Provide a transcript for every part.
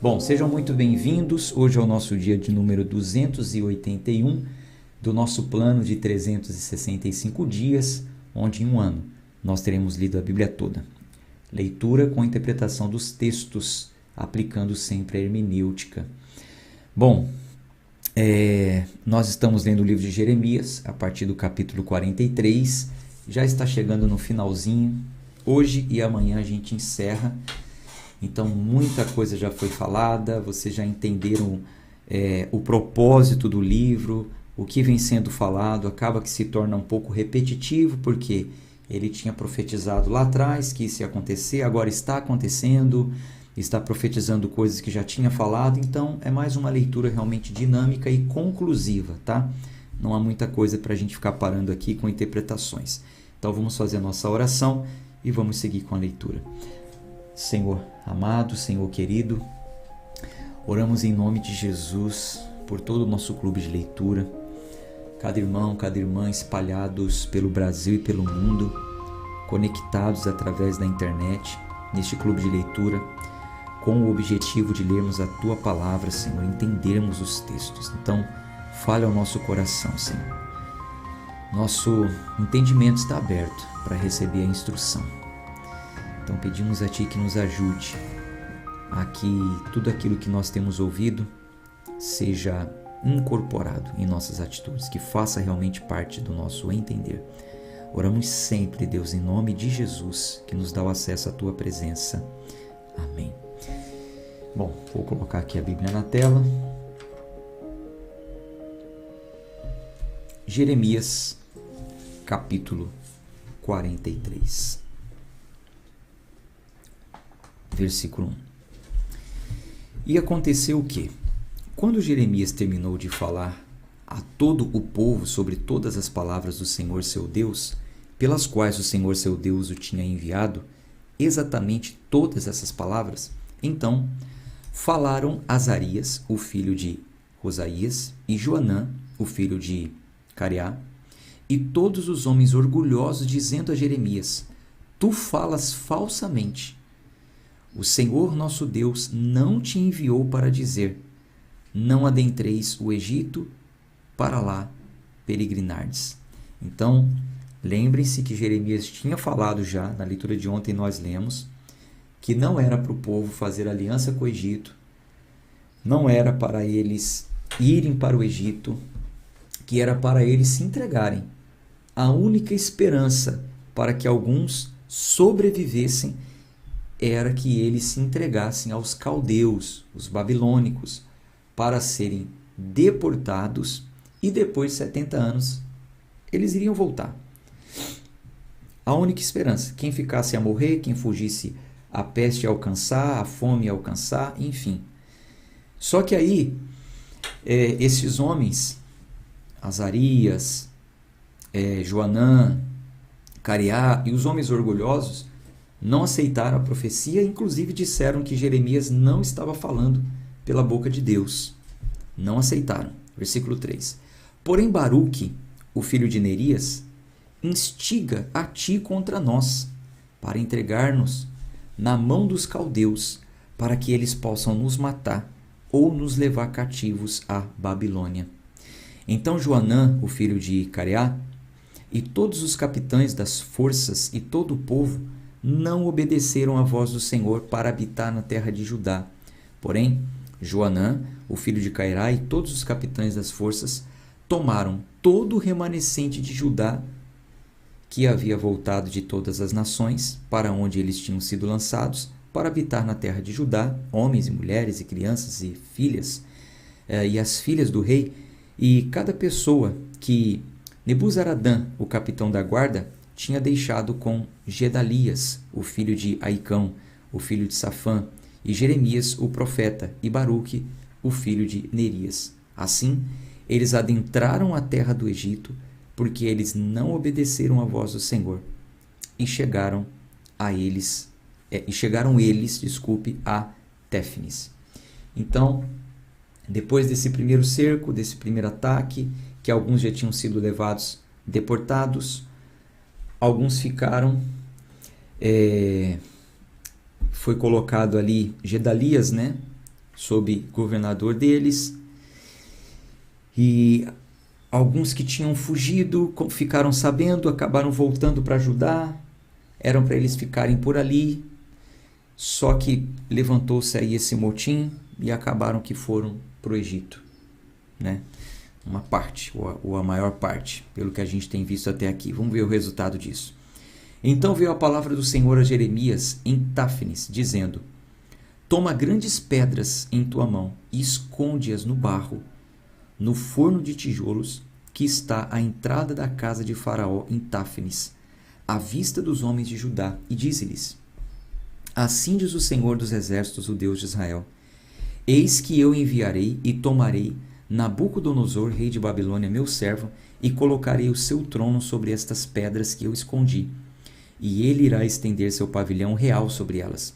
Bom, sejam muito bem-vindos. Hoje é o nosso dia de número 281 do nosso plano de 365 dias, onde em um ano nós teremos lido a Bíblia toda. Leitura com interpretação dos textos, aplicando sempre a hermenêutica. Bom, nós estamos lendo o livro de Jeremias, a partir do capítulo 43. Já está chegando no finalzinho. Hoje e amanhã a gente encerra. Então, muita coisa já foi falada, vocês já entenderam o propósito do livro, o que vem sendo falado, acaba que se torna um pouco repetitivo, porque ele tinha profetizado lá atrás que isso ia acontecer, agora está acontecendo, está profetizando coisas que já tinha falado, então é mais uma leitura realmente dinâmica e conclusiva, tá? Não há muita coisa para a gente ficar parando aqui com interpretações. Então, vamos fazer a nossa oração e vamos seguir com a leitura. Senhor amado, Senhor querido, oramos em nome de Jesus por todo o nosso clube de leitura, cada irmão, cada irmã espalhados pelo Brasil e pelo mundo, conectados através da internet, neste clube de leitura, com o objetivo de lermos a Tua Palavra, Senhor, entendermos os textos. Então, fale ao nosso coração, Senhor. Nosso entendimento está aberto para receber a instrução. Então pedimos a Ti que nos ajude a que tudo aquilo que nós temos ouvido seja incorporado em nossas atitudes, que faça realmente parte do nosso entender. Oramos sempre, Deus, em nome de Jesus, que nos dá o acesso à Tua presença. Amém. Bom, vou colocar aqui a Bíblia na tela. Jeremias, capítulo 43. Versículo 1. E aconteceu o quê? Quando Jeremias terminou de falar a todo o povo sobre todas as palavras do Senhor seu Deus, pelas quais o Senhor seu Deus o tinha enviado, exatamente todas essas palavras, então falaram Azarias, o filho de Rosaías, e Joanã, o filho de Careá, e todos os homens orgulhosos, dizendo a Jeremias: Tu falas falsamente. O Senhor nosso Deus não te enviou para dizer: não adentreis o Egito, para lá peregrinardes. Então, lembrem-se que Jeremias tinha falado já, na leitura de ontem nós lemos, que não era para o povo fazer aliança com o Egito, não era para eles irem para o Egito, que era para eles se entregarem. A única esperança para que alguns sobrevivessem era que eles se entregassem aos caldeus, os babilônicos, para serem deportados e depois de 70 anos eles iriam voltar. A única esperança, quem ficasse a morrer, quem fugisse a peste a alcançar, a fome a alcançar, enfim. Só que aí, esses homens, Azarias, Joanã, Careá e os homens orgulhosos, não aceitaram a profecia, inclusive disseram que Jeremias não estava falando pela boca de Deus. Não aceitaram. Versículo 3. Porém Baruque, o filho de Nerias, instiga a ti contra nós, para entregar-nos na mão dos caldeus, para que eles possam nos matar ou nos levar cativos à Babilônia. Então Joanã, o filho de Careá, e todos os capitães das forças e todo o povo não obedeceram à voz do Senhor para habitar na terra de Judá. Porém, Joanã, o filho de Cairá, e todos os capitães das forças tomaram todo o remanescente de Judá, que havia voltado de todas as nações, para onde eles tinham sido lançados, para habitar na terra de Judá, homens e mulheres e crianças e filhas, e as filhas do rei, e cada pessoa que Nebuzaradã, o capitão da guarda, tinha deixado com Gedalias, o filho de Aicão, o filho de Safã, e Jeremias, o profeta, e Baruque, o filho de Nerias. Assim, eles adentraram a terra do Egito, porque eles não obedeceram à voz do Senhor, e chegaram eles, a Téfnis. Então, depois desse primeiro cerco, desse primeiro ataque, que alguns já tinham sido levados, deportados, alguns ficaram, foi colocado ali Gedalias, né? sob governador deles. E alguns que tinham fugido ficaram sabendo, acabaram voltando para Judá. Eram para eles ficarem por ali. Só que levantou-se aí esse motim e acabaram que foram para o Egito, né? Uma parte, ou a maior parte, pelo que a gente tem visto até aqui. Vamos ver o resultado disso. Então veio a palavra do Senhor a Jeremias em Táfnis, dizendo: Toma grandes pedras em tua mão e esconde-as no barro, no forno de tijolos que está à entrada da casa de Faraó em Táfnis, à vista dos homens de Judá, e dize-lhes: Assim diz o Senhor dos Exércitos, o Deus de Israel: Eis que eu enviarei e tomarei Nabucodonosor, rei de Babilônia, meu servo, e colocarei o seu trono sobre estas pedras que eu escondi, e ele irá estender seu pavilhão real sobre elas.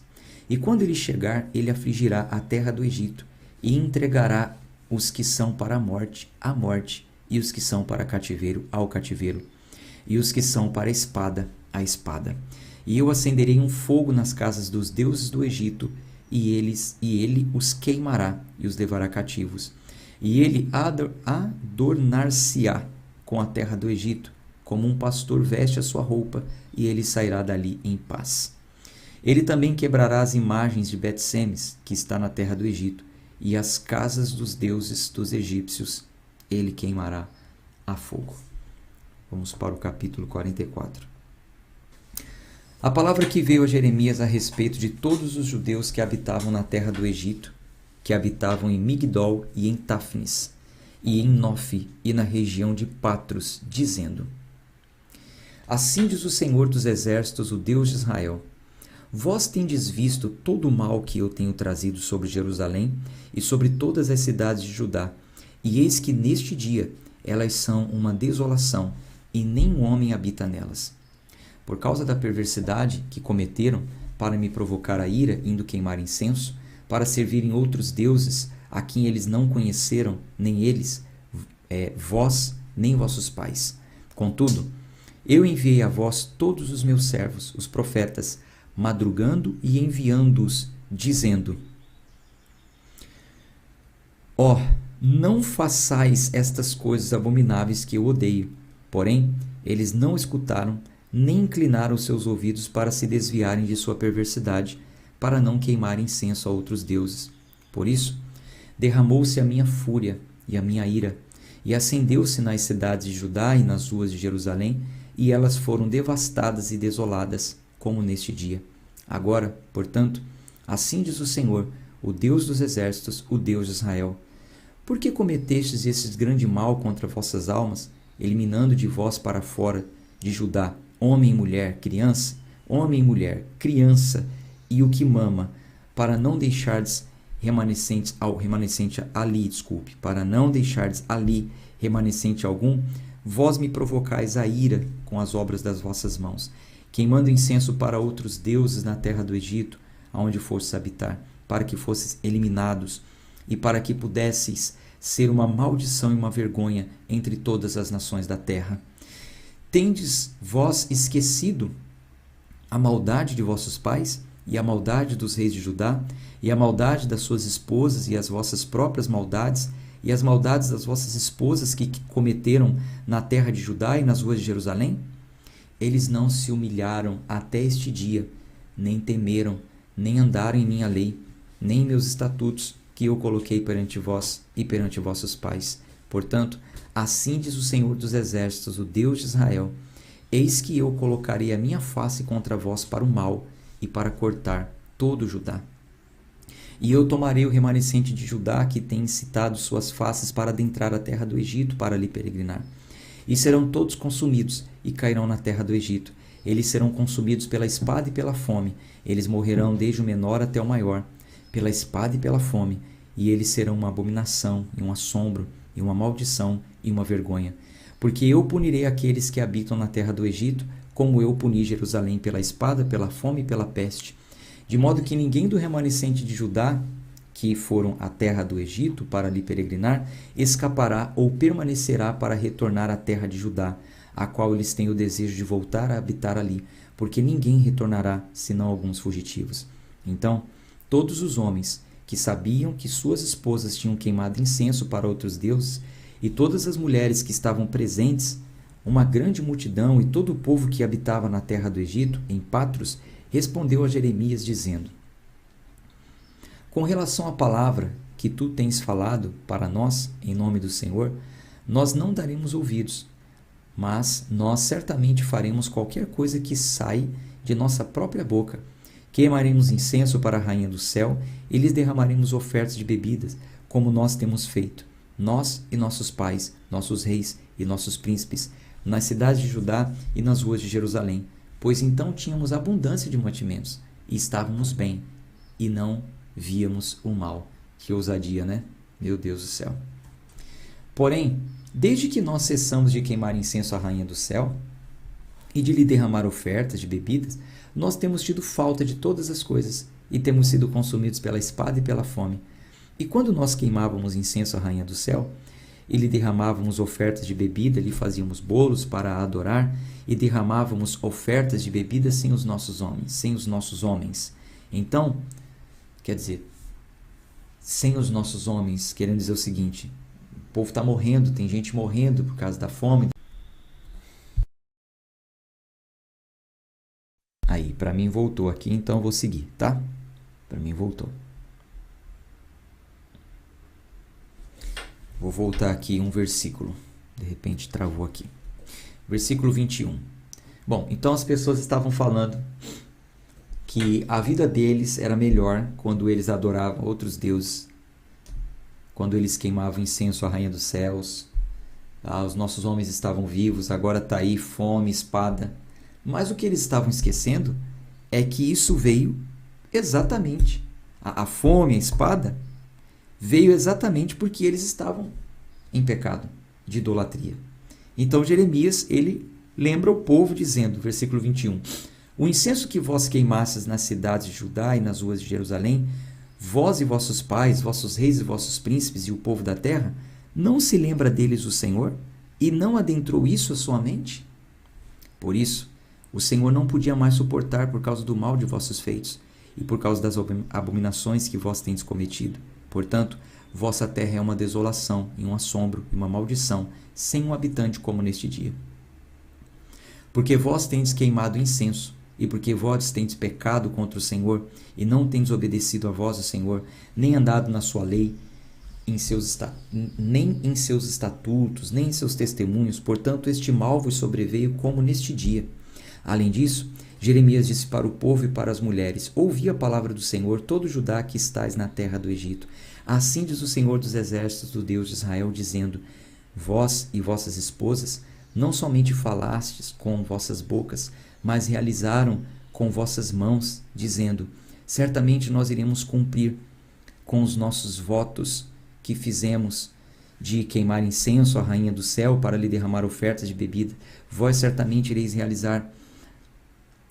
E quando ele chegar, ele afligirá a terra do Egito, e entregará os que são para a morte, à morte, e os que são para cativeiro, ao cativeiro, e os que são para a espada, à espada. E eu acenderei um fogo nas casas dos deuses do Egito, e ele os queimará e os levará cativos. E ele adornar-se-á com a terra do Egito, como um pastor veste a sua roupa, e ele sairá dali em paz. Ele também quebrará as imagens de Bet-Semes, que está na terra do Egito, e as casas dos deuses dos egípcios ele queimará a fogo. Vamos para o capítulo 44. A palavra que veio a Jeremias a respeito de todos os judeus que habitavam na terra do Egito, que habitavam em Migdol e em Táfnis, e em Nofe e na região de Patros, dizendo: Assim diz o Senhor dos Exércitos, o Deus de Israel: Vós tendes visto todo o mal que eu tenho trazido sobre Jerusalém e sobre todas as cidades de Judá, e eis que neste dia elas são uma desolação, e nem homem habita nelas. Por causa da perversidade que cometeram para me provocar a ira, indo queimar incenso, para servirem outros deuses a quem eles não conheceram, nem eles, vós, nem vossos pais. Contudo, eu enviei a vós todos os meus servos, os profetas, madrugando e enviando-os, dizendo: Ó, não façais estas coisas abomináveis que eu odeio. Porém, eles não escutaram, nem inclinaram seus ouvidos para se desviarem de sua perversidade, para não queimar incenso a outros deuses. Por isso, derramou-se a minha fúria e a minha ira, e acendeu-se nas cidades de Judá e nas ruas de Jerusalém, e elas foram devastadas e desoladas, como neste dia. Agora, portanto, assim diz o Senhor, o Deus dos exércitos, o Deus de Israel: Por que cometestes esse grande mal contra vossas almas, eliminando de vós para fora de Judá homem e mulher, criança, homem e mulher, criança e o que mama, para não deixardes remanescente ali remanescente algum? Vós me provocais a ira com as obras das vossas mãos, queimando incenso para outros deuses na terra do Egito, aonde fostes habitar, para que fosseis eliminados, e para que pudesseis ser uma maldição e uma vergonha entre todas as nações da terra. Tendes vós esquecido a maldade de vossos pais, e a maldade dos reis de Judá, e a maldade das suas esposas, e as vossas próprias maldades, e as maldades das vossas esposas que cometeram na terra de Judá e nas ruas de Jerusalém? Eles não se humilharam até este dia, nem temeram, nem andaram em minha lei, nem em meus estatutos, que eu coloquei perante vós e perante vossos pais. Portanto, assim diz o Senhor dos Exércitos, o Deus de Israel: Eis que eu colocarei a minha face contra vós para o mal e para cortar todo Judá. E eu tomarei o remanescente de Judá, que tem incitado suas faces para adentrar a terra do Egito, para ali peregrinar. E serão todos consumidos, e cairão na terra do Egito. Eles serão consumidos pela espada e pela fome. Eles morrerão desde o menor até o maior, pela espada e pela fome. E eles serão uma abominação, e um assombro, e uma maldição, e uma vergonha. Porque eu punirei aqueles que habitam na terra do Egito, como eu puni Jerusalém pela espada, pela fome e pela peste. De modo que ninguém do remanescente de Judá, que foram à terra do Egito para ali peregrinar, escapará ou permanecerá para retornar à terra de Judá, a qual eles têm o desejo de voltar a habitar ali, porque ninguém retornará, senão alguns fugitivos. Então, todos os homens que sabiam que suas esposas tinham queimado incenso para outros deuses, e todas as mulheres que estavam presentes, uma grande multidão e todo o povo que habitava na terra do Egito, em Patros, respondeu a Jeremias, dizendo: com relação à palavra que tu tens falado para nós, em nome do Senhor, nós não daremos ouvidos, mas nós certamente faremos qualquer coisa que sai de nossa própria boca. Queimaremos incenso para a rainha do céu e lhes derramaremos ofertas de bebidas, como nós temos feito, nós e nossos pais, nossos reis e nossos príncipes, nas cidades de Judá e nas ruas de Jerusalém, pois então tínhamos abundância de mantimentos e estávamos bem, e não víamos o mal. Que ousadia, né? Meu Deus do céu. Porém, desde que nós cessamos de queimar incenso à rainha do céu e de lhe derramar ofertas de bebidas, nós temos tido falta de todas as coisas e temos sido consumidos pela espada e pela fome. E quando nós queimávamos incenso à rainha do céu e lhe derramávamos ofertas de bebida, lhe fazíamos bolos para a adorar e derramávamos ofertas de bebida sem os nossos homens. Então, quer dizer, sem os nossos homens, querendo dizer o seguinte: o povo está morrendo, tem gente morrendo por causa da fome. Aí, para mim voltou aqui, então eu vou seguir, tá? Para mim voltou. Vou voltar aqui um versículo. De repente travou aqui. Versículo 21. Bom, então as pessoas estavam falando que a vida deles era melhor quando eles adoravam outros deuses, quando eles queimavam incenso à rainha dos céus. Os nossos homens estavam vivos, agora está aí fome, espada. Mas o que eles estavam esquecendo é que isso veio exatamente, a fome, a espada, veio exatamente porque eles estavam em pecado de idolatria. Então Jeremias, ele lembra o povo dizendo, versículo 21, o incenso que vós queimastes nas cidades de Judá e nas ruas de Jerusalém, vós e vossos pais, vossos reis e vossos príncipes e o povo da terra, não se lembra deles o Senhor? E não adentrou isso a sua mente? Por isso, o Senhor não podia mais suportar por causa do mal de vossos feitos e por causa das abominações que vós tendes cometido. Portanto, vossa terra é uma desolação e um assombro e uma maldição, sem um habitante como neste dia. Porque vós tendes queimado incenso, e porque vós tendes pecado contra o Senhor, e não tendes obedecido a voz do Senhor, nem andado na sua lei, nem em seus estatutos, nem em seus testemunhos, portanto este mal vos sobreveio como neste dia. Além disso, Jeremias disse para o povo e para as mulheres: ouvi a palavra do Senhor, todo Judá que estais na terra do Egito. Assim diz o Senhor dos exércitos, do Deus de Israel, dizendo: vós e vossas esposas não somente falastes com vossas bocas, mas realizaram com vossas mãos, dizendo: certamente nós iremos cumprir com os nossos votos que fizemos de queimar incenso à rainha do céu para lhe derramar ofertas de bebida. Vós certamente ireis realizar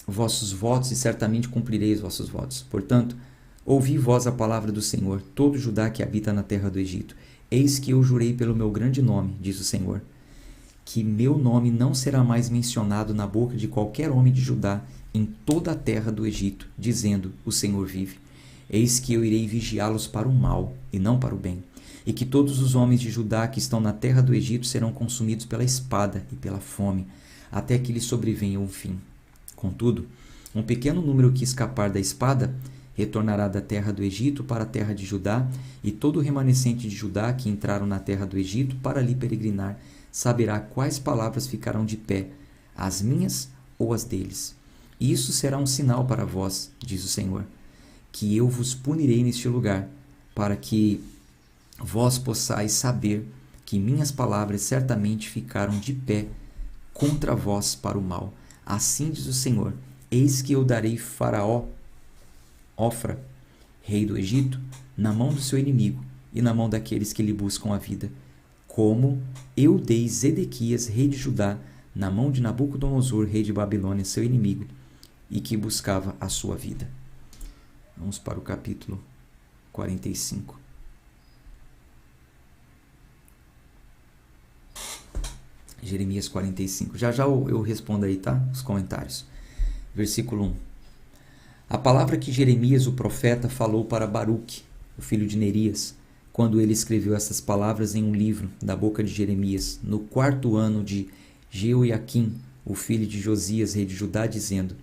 vossos votos e certamente cumprireis vossos votos. Portanto, ouvi vós a palavra do Senhor, todo Judá que habita na terra do Egito. Eis que eu jurei pelo meu grande nome, diz o Senhor, que meu nome não será mais mencionado na boca de qualquer homem de Judá em toda a terra do Egito, dizendo: o Senhor vive. Eis que eu irei vigiá-los para o mal e não para o bem, e que todos os homens de Judá que estão na terra do Egito serão consumidos pela espada e pela fome, até que lhes sobrevenha o fim. Contudo, um pequeno número que escapar da espada retornará da terra do Egito para a terra de Judá, e todo o remanescente de Judá que entraram na terra do Egito para ali peregrinar saberá quais palavras ficarão de pé, as minhas ou as deles. E isso será um sinal para vós, diz o Senhor, que eu vos punirei neste lugar, para que vós possais saber que minhas palavras certamente ficaram de pé contra vós para o mal. Assim diz o Senhor: eis que eu darei Faraó, Ofra, rei do Egito, na mão do seu inimigo e na mão daqueles que lhe buscam a vida, como eu dei Zedequias, rei de Judá, na mão de Nabucodonosor, rei de Babilônia, seu inimigo, e que buscava a sua vida. Vamos para o capítulo 45. Jeremias 45. Já eu respondo aí, tá? Os comentários. Versículo 1. A palavra que Jeremias, o profeta, falou para Baruque, o filho de Nerias, quando ele escreveu essas palavras em um livro da boca de Jeremias, no 4º ano de Jeoiaquim, o filho de Josias, rei de Judá, dizendo: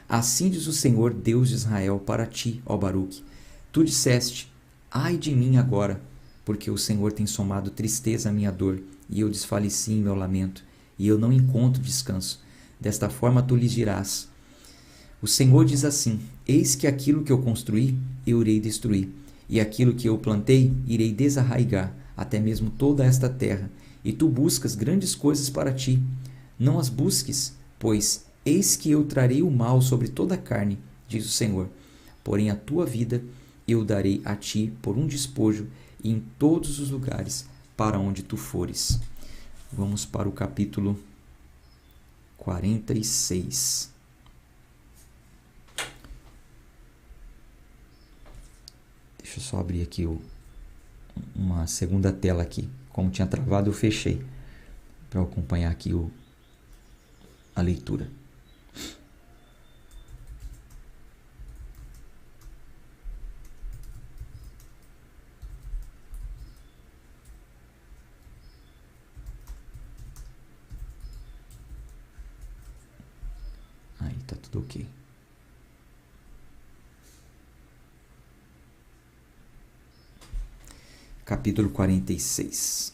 Assim diz o Senhor, Deus de Israel, para ti, ó Baruque. Tu disseste: Ai de mim agora, porque o Senhor tem somado tristeza à minha dor, e eu desfaleci em meu lamento, e eu não encontro descanso. Desta forma tu lhes dirás: O Senhor diz assim: Eis que aquilo que eu construí, eu irei destruir, e aquilo que eu plantei, irei desarraigar, até mesmo toda esta terra. E tu buscas grandes coisas para ti. Não as busques, pois eis que eu trarei o mal sobre toda a carne, diz o Senhor. Porém a tua vida eu darei a ti por um despojo, e em todos os lugares para onde tu fores. Vamos para o capítulo 46. Deixa eu só abrir aqui uma segunda tela aqui. Como tinha travado, eu fechei para acompanhar aqui a leitura. Aí tá tudo ok. Capítulo 46.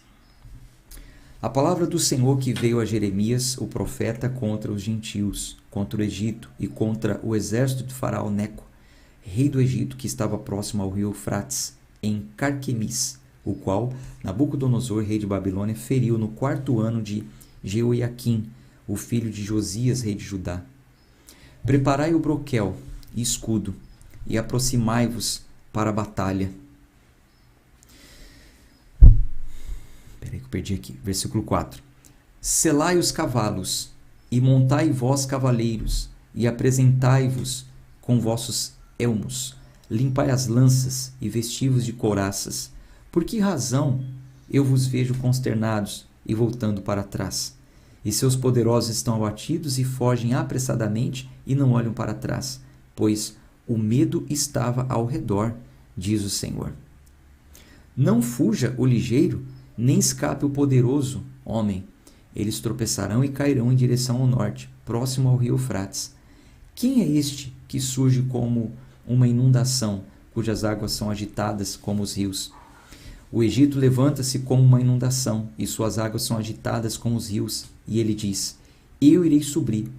A palavra do Senhor que veio a Jeremias, o profeta, contra os gentios, contra o Egito e contra o exército de Faraó Neco, rei do Egito, que estava próximo ao rio Eufrates, em Carquemis, o qual Nabucodonosor, rei de Babilônia, feriu no 4º ano de Jeoiaquim, o filho de Josias, rei de Judá. Preparai o broquel e escudo, e aproximai-vos para a batalha. Peraí que eu perdi aqui. Versículo 4. Selai os cavalos, e montai vós cavaleiros, e apresentai-vos com vossos elmos. Limpai as lanças, e vesti-vos de couraças. Por que razão eu vos vejo consternados e voltando para trás? E seus poderosos estão abatidos e fogem apressadamente e não olham para trás, pois o medo estava ao redor, diz o Senhor. Não fuja o ligeiro, nem escape o poderoso homem. Eles tropeçarão e cairão em direção ao norte, próximo ao rio Eufrates. Quem é este que surge como uma inundação, cujas águas são agitadas como os rios? O Egito levanta-se como uma inundação, e suas águas são agitadas como os rios. E ele diz: Eu irei subir,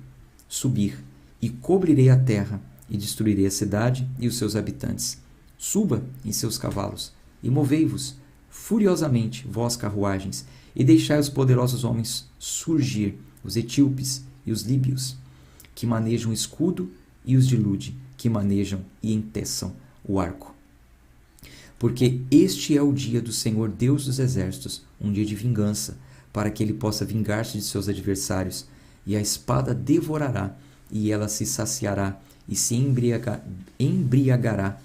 e cobrirei a terra, e destruirei a cidade e os seus habitantes. Suba em seus cavalos, e movei-vos furiosamente, vós carruagens, e deixai os poderosos homens surgir, os etíopes e os líbios, que manejam o escudo, e os de Lude, que manejam e enteçam o arco. Porque este é o dia do Senhor Deus dos exércitos, um dia de vingança, para que ele possa vingar-se de seus adversários, e a espada devorará, e ela se saciará, e se embriagará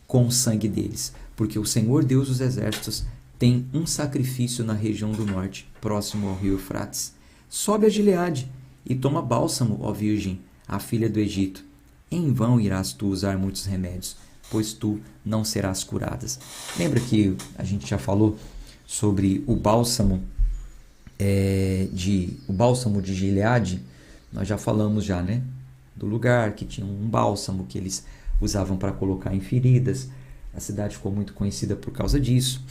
com o sangue deles, porque o Senhor Deus dos exércitos tem um sacrifício na região do norte, próximo ao rio Eufrates. Sobe a Gileade e toma bálsamo, ó Virgem, a filha do Egito. Em vão irás tu usar muitos remédios, pois tu não serás curada. Lembra que a gente já falou sobre o bálsamo de Gileade? Nós já falamos né? Do lugar que tinha um bálsamo que eles usavam para colocar em feridas. A cidade ficou muito conhecida por causa disso.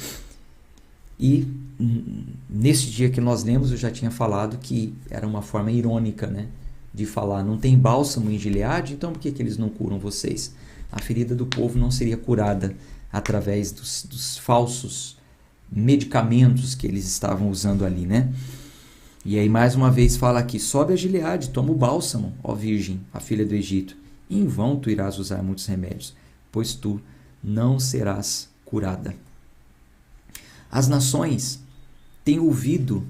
E nesse dia que nós lemos, eu já tinha falado que era uma forma irônica, né, de falar: não tem bálsamo em Gileade, então por que eles não curam vocês? A ferida do povo não seria curada através dos falsos medicamentos que eles estavam usando ali, né? E aí mais uma vez fala aqui: sobe a Gileade, toma o bálsamo, ó Virgem, a filha do Egito. E em vão tu irás usar muitos remédios, pois tu não serás curada. As nações têm ouvido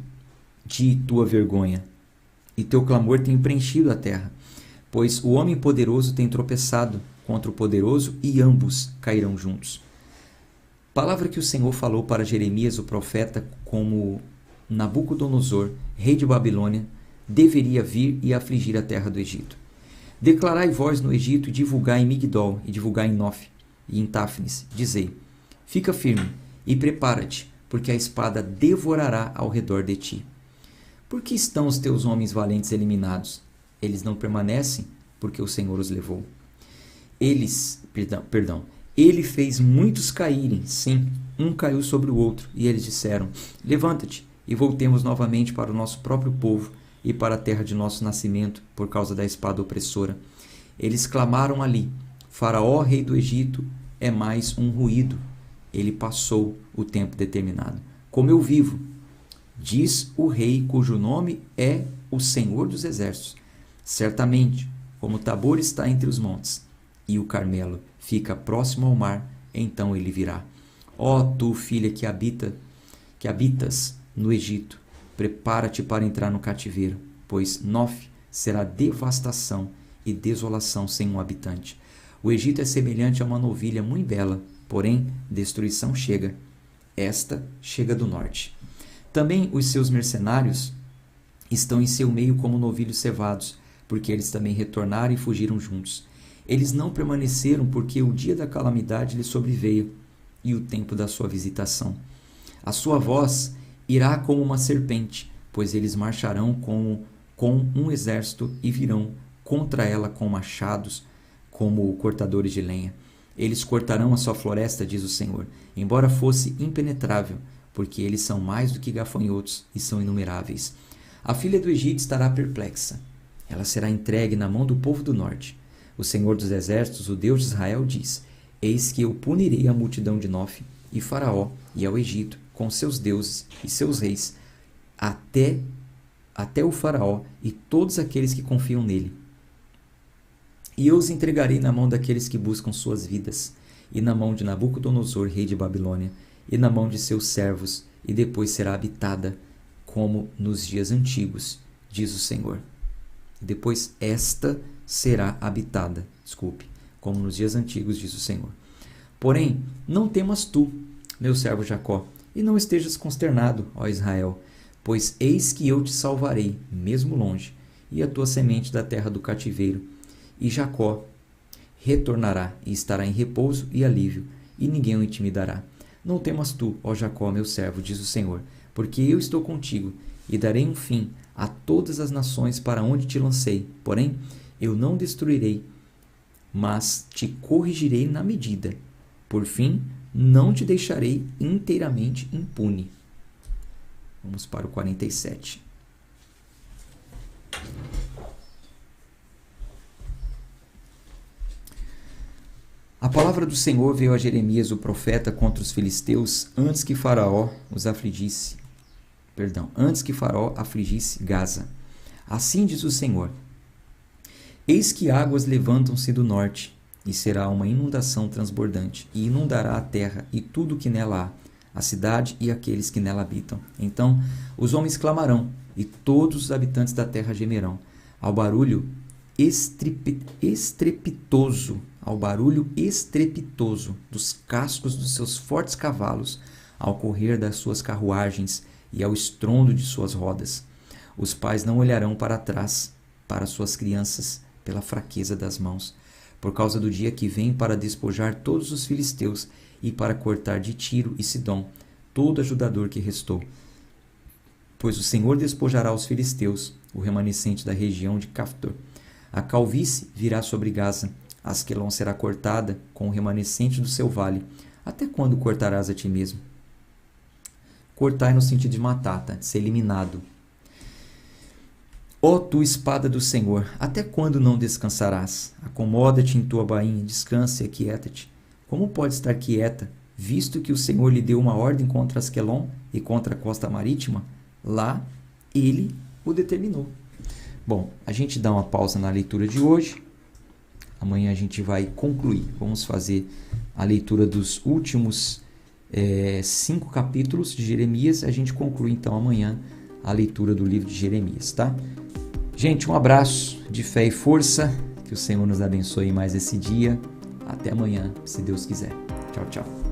de tua vergonha, e teu clamor tem preenchido a terra, pois o homem poderoso tem tropeçado contra o poderoso, e ambos cairão juntos. Palavra que o Senhor falou para Jeremias, o profeta, como Nabucodonosor, rei de Babilônia, deveria vir e afligir a terra do Egito. Declarai vós no Egito, e divulgai em Migdol, e divulgai em Nof, e em Táfnis, dizei: Fica firme e prepara-te, porque a espada devorará ao redor de ti. Por que estão os teus homens valentes eliminados? Eles não permanecem, porque o Senhor os levou. Ele fez muitos caírem, sim, um caiu sobre o outro, e eles disseram: levanta-te e voltemos novamente para o nosso próprio povo e para a terra de nosso nascimento, por causa da espada opressora. Eles clamaram ali: Faraó, rei do Egito, é mais um ruído. Ele passou o tempo determinado. Como eu vivo, diz o rei cujo nome é o Senhor dos Exércitos. Certamente, como Tabor está entre os montes, e o Carmelo fica próximo ao mar, então ele virá. Ó tu, filha que habitas no Egito, prepara-te para entrar no cativeiro, pois Nof será devastação e desolação sem um habitante. O Egito é semelhante a uma novilha muito bela, porém destruição chega. Esta chega do norte. Também os seus mercenários estão em seu meio como novilhos cevados, porque eles também retornaram e fugiram juntos. Eles não permaneceram porque o dia da calamidade lhes sobreveio e o tempo da sua visitação. A sua voz irá como uma serpente, pois eles marcharão com um exército e virão contra ela com machados, como cortadores de lenha. Eles cortarão a sua floresta, diz o Senhor, embora fosse impenetrável, porque eles são mais do que gafanhotos e são inumeráveis. A filha do Egito estará perplexa. Ela será entregue na mão do povo do norte. O Senhor dos Exércitos, o Deus de Israel, diz: eis que eu punirei a multidão de Nof e Faraó e ao Egito com seus deuses e seus reis, até o Faraó e todos aqueles que confiam nele. E eu os entregarei na mão daqueles que buscam suas vidas, e na mão de Nabucodonosor, rei de Babilônia, e na mão de seus servos, e depois será habitada como nos dias antigos, diz o Senhor. E depois esta será habitada, como nos dias antigos, diz o Senhor. Porém, não temas tu, meu servo Jacó, e não estejas consternado, ó Israel, pois eis que eu te salvarei, mesmo longe, e a tua semente da terra do cativeiro, e Jacó retornará e estará em repouso e alívio, e ninguém o intimidará. Não temas tu, ó Jacó, meu servo, diz o Senhor, porque eu estou contigo, e darei um fim a todas as nações para onde te lancei. Porém, eu não destruirei, mas te corrigirei na medida. Por fim, não te deixarei inteiramente impune. Vamos para o 47. A palavra do Senhor veio a Jeremias, o profeta, contra os filisteus antes que Faraó afligisse Gaza. Assim diz o Senhor: eis que águas levantam-se do norte, e será uma inundação transbordante, e inundará a terra e tudo o que nela há, a cidade e aqueles que nela habitam. Então os homens clamarão, e todos os habitantes da terra gemerão, ao barulho estrepitoso dos cascos dos seus fortes cavalos, ao correr das suas carruagens e ao estrondo de suas rodas. Os pais não olharão para trás para suas crianças pela fraqueza das mãos, por causa do dia que vem para despojar todos os filisteus e para cortar de Tiro e Sidom todo ajudador que restou. Pois o Senhor despojará os filisteus, o remanescente da região de Caftor. A calvície virá sobre Gaza, Asquelon será cortada com o remanescente do seu vale. Até quando cortarás a ti mesmo? Cortar no sentido de matar, de ser eliminado. Ó tu espada do Senhor, até quando não descansarás? Acomoda-te em tua bainha, descansa e aquieta-te. Como pode estar quieta, visto que o Senhor lhe deu uma ordem contra Asquelon e contra a costa marítima? Lá ele o determinou. Bom, a gente dá uma pausa na leitura de hoje. Amanhã a gente vai concluir. Vamos fazer a leitura dos últimos 5 capítulos de Jeremias. A gente conclui então amanhã a leitura do livro de Jeremias, tá? Gente, um abraço de fé e força. Que o Senhor nos abençoe mais esse dia. Até amanhã, se Deus quiser. Tchau, tchau.